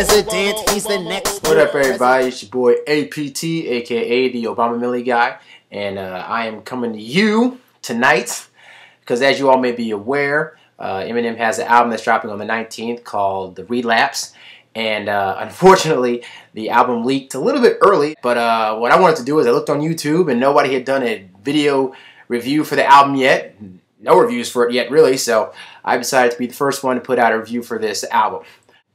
president, he's the next. What up, everybody? It's your boy APT, aka the Obama Millie guy, and I am coming to you tonight because, as you all may be aware, Eminem has an album that's dropping on the 19th called The Relapse, and unfortunately, the album leaked a little bit early. But what I wanted to do is I looked on YouTube, and nobody had done a video review for the album yet. No reviews for it yet, really. So I decided to be the first one to put out a review for this album.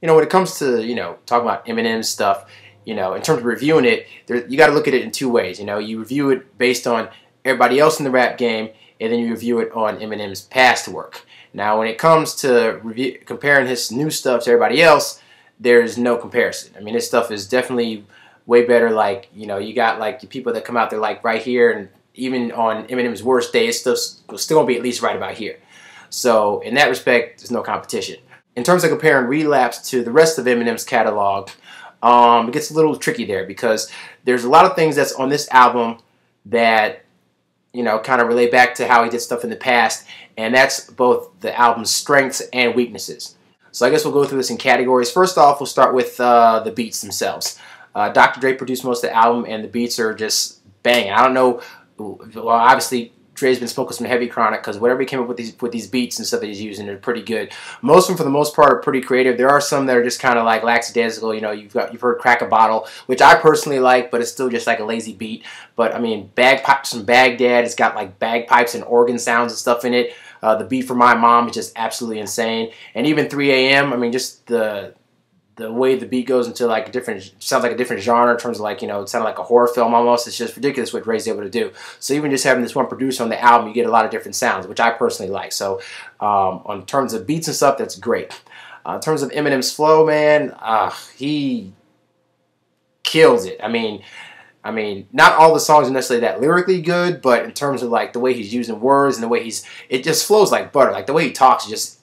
You know, when it comes to, talking about Eminem stuff, in terms of reviewing it, you got to look at it in two ways. You review it based on everybody else in the rap game, and then you review it on Eminem's past work. Now, when it comes to comparing his new stuff to everybody else, there's no comparison. I mean, his stuff is definitely way better. Like, you got like the people that come out there like right here, and even on Eminem's worst day, it's still going to be at least right about here. So in that respect, there's no competition. In terms of comparing Relapse to the rest of Eminem's catalog, it gets a little tricky there because there's a lot of things that's on this album that, kind of relate back to how he did stuff in the past, and that's both the album's strengths and weaknesses. So I guess we'll go through this in categories. First off, we'll start with the beats themselves. Dr. Dre produced most of the album, and the beats are just banging. I don't know. Well, obviously, Dre's been smoking some heavy chronic because whatever he came up with these beats and stuff that he's using are pretty good. Most of them, for the most part, are pretty creative. There are some that are just kind of like lackadaisical. You've heard "Crack a Bottle," which I personally like, but it's still just like a lazy beat. But I mean, Bagpipes from Baghdad. It's got like bagpipes and organ sounds and stuff in it. The beat for My Mom is just absolutely insane. And even 3 a.m. I mean, just the way the beat goes into like sounds like a different genre in terms of like, it sounded like a horror film almost. It's just ridiculous what Dre's able to do. So even just having this one producer on the album, you get a lot of different sounds, which I personally like. So on terms of beats and stuff, that's great. In terms of Eminem's flow, man, he kills it. I mean, not all the songs are necessarily that lyrically good, but in terms of like the way he's using words and the way it just flows like butter. Like the way he talks just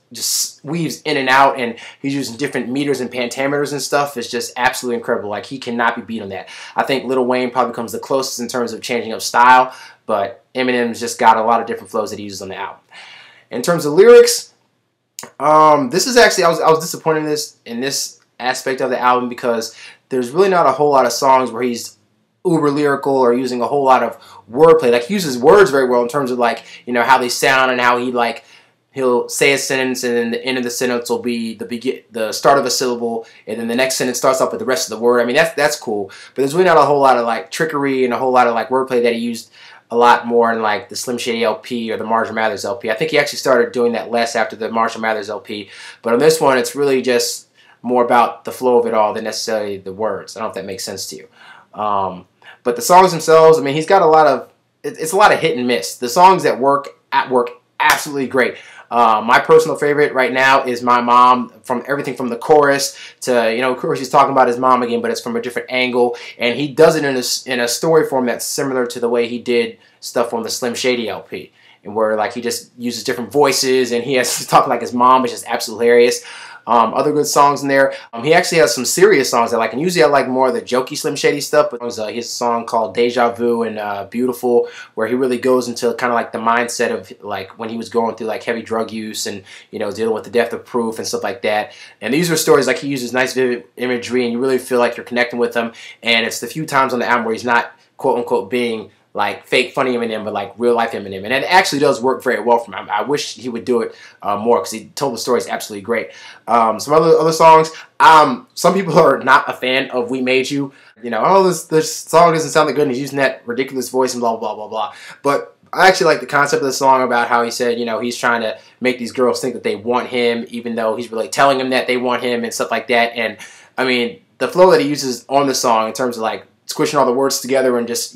weaves in and out, and he's using different meters and pentameters and stuff. It's just absolutely incredible. Like, he cannot be beat on that. I think Lil Wayne probably comes the closest in terms of changing up style, but Eminem's just got a lot of different flows that he uses on the album. In terms of lyrics, this is actually, I was disappointed in this aspect of the album because there's really not a whole lot of songs where he's uber lyrical or using a whole lot of wordplay. Like, he uses words very well in terms of like, how they sound and how he'll say a sentence, and then the end of the sentence will be the start of a syllable, and then the next sentence starts off with the rest of the word. I mean, that's cool, but there's really not a whole lot of like trickery and a whole lot of like wordplay that he used a lot more in like the Slim Shady LP or the Marshall Mathers LP. I think he actually started doing that less after the Marshall Mathers LP, but on this one, it's really just more about the flow of it all than necessarily the words. I don't know if that makes sense to you. But the songs themselves, I mean, he's got a lot of, it's a lot of hit and miss. The songs that work, absolutely great. My personal favorite right now is My Mom, from everything from the chorus to, of course he's talking about his mom again, but it's from a different angle, and he does it in a story form that's similar to the way he did stuff on the Slim Shady LP, and where like he just uses different voices, and he's talking like his mom, which is absolutely hilarious. Other good songs in there. He actually has some serious songs that I like, and usually I like more of the jokey Slim Shady stuff, but he has a song called Deja Vu and Beautiful, where he really goes into kind of like the mindset of like when he was going through like heavy drug use and, dealing with the death of Proof and stuff like that. And these are stories like he uses nice vivid imagery, and you really feel like you're connecting with him, and it's the few times on the album where he's not quote unquote being like fake funny Eminem, but like real life Eminem, and it actually does work very well for him. I wish he would do it more because he told the stories absolutely great. Some other songs. Some people are not a fan of "We Made You." Oh, this song doesn't sound that good, and he's using that ridiculous voice and blah blah blah blah. But I actually like the concept of the song about how he said, he's trying to make these girls think that they want him, even though he's really telling them that they want him and stuff like that. And I mean, the flow that he uses on the song in terms of like squishing all the words together and just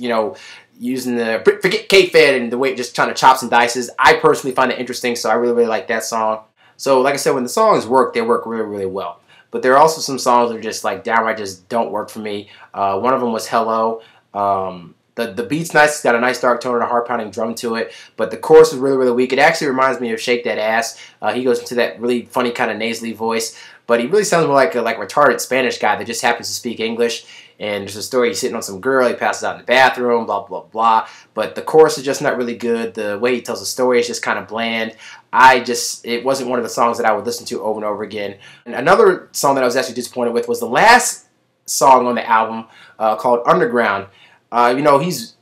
using the forget K-Fed and the way it just kind of chops and dices. I personally find it interesting, so I really, really like that song. So like I said, when the songs work, they work really, really well. But there are also some songs that are just like downright just don't work for me. One of them was Hello. The The beat's nice. It's got a nice dark tone and a hard-pounding drum to it, but the chorus is really, really weak. It actually reminds me of Shake That Ass. He goes into that really funny kind of nasally voice, but he really sounds more like a retarded Spanish guy that just happens to speak English. And there's a story, he's sitting on some girl, he passes out in the bathroom, blah, blah, blah. But the chorus is just not really good. The way he tells the story is just kind of bland. It wasn't one of the songs that I would listen to over and over again. And another song that I was actually disappointed with was the last song on the album called Underground. You know, he's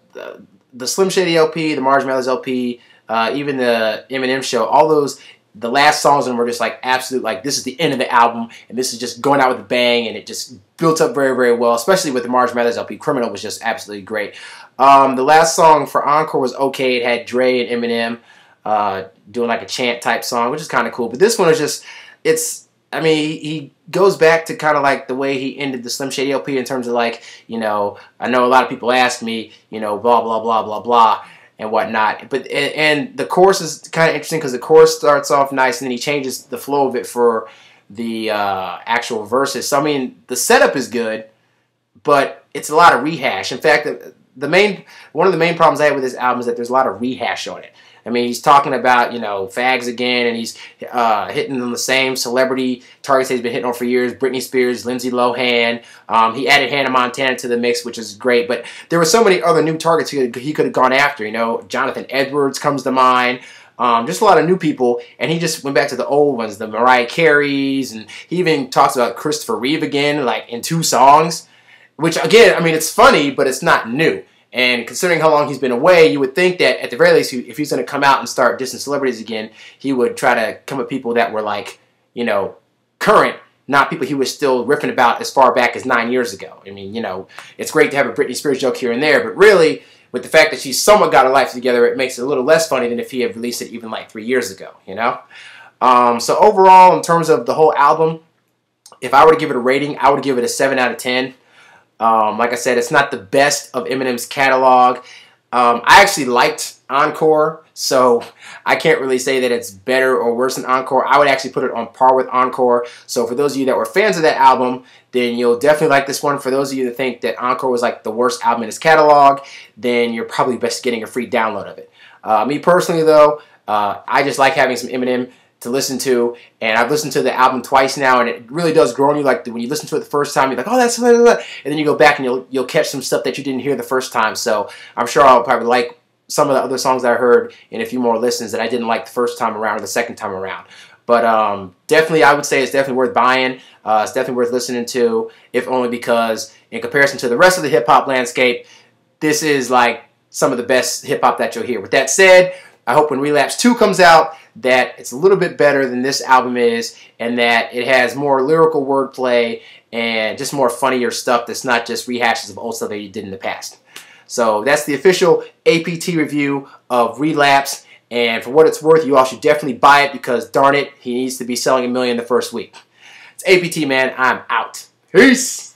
the Slim Shady LP, the Marshmello's LP, even the Eminem show, all those, the last songs on them were just like absolute, like this is the end of the album, and this is just going out with a bang, and it just built up very, very well, especially with the Marshmello's LP. Criminal was just absolutely great. The last song for Encore was okay. It had Dre and Eminem doing like a chant type song, which is kind of cool. But this one is just, I mean, he goes back to kind of like the way he ended the Slim Shady LP in terms of like, you know, I know a lot of people ask me, you know, blah, blah, blah, blah, blah, and whatnot. But and the chorus is kind of interesting because the chorus starts off nice and then he changes the flow of it for the actual verses. So, I mean, the setup is good, but it's a lot of rehash. In fact, one of the main problems I have with this album is that there's a lot of rehash on it. I mean, he's talking about, you know, fags again, and he's hitting on the same celebrity targets he's been hitting on for years, Britney Spears, Lindsay Lohan. He added Hannah Montana to the mix, which is great, but there were so many other new targets he could have gone after, you know. Jonathan Edwards comes to mind. Just a lot of new people, and he just went back to the old ones, the Mariah Careys, and he even talks about Christopher Reeve again, like in 2 songs, which, again, I mean, it's funny, but it's not new. And considering how long he's been away, you would think that at the very least, if he's going to come out and start dissing celebrities again, he would try to come at people that were like, you know, current, not people he was still riffing about as far back as 9 years ago. I mean, you know, it's great to have a Britney Spears joke here and there, but really, with the fact that she's somewhat got her life together, it makes it a little less funny than if he had released it even like 3 years ago, you know? So overall, in terms of the whole album, if I were to give it a rating, I would give it a 7 out of 10. Like I said, it's not the best of Eminem's catalog. I actually liked Encore, so I can't really say that it's better or worse than Encore. I would actually put it on par with Encore. So for those of you that were fans of that album, then you'll definitely like this one. For those of you that think that Encore was like the worst album in his catalog, then you're probably best getting a free download of it. Me personally, though, I just like having some Eminem to listen to, and I've listened to the album twice now, and it really does grow on you. Like when you listen to it the first time, you're like, oh, that's blah, blah, blah. And then you go back and you'll catch some stuff that you didn't hear the first time. So I'm sure I'll probably like some of the other songs that I heard in a few more listens that I didn't like the first time around or the second time around. But definitely, I would say it's definitely worth buying. It's definitely worth listening to, if only because in comparison to the rest of the hip-hop landscape, this is like some of the best hip-hop that you'll hear. With that said, I hope when Relapse 2 comes out that it's a little bit better than this album is, and that it has more lyrical wordplay and just more funnier stuff that's not just rehashes of old stuff that you did in the past. So that's the official APT review of Relapse, and for what it's worth, you all should definitely buy it because, darn it, he needs to be selling 1 million the first week. It's APT, man. I'm out. Peace!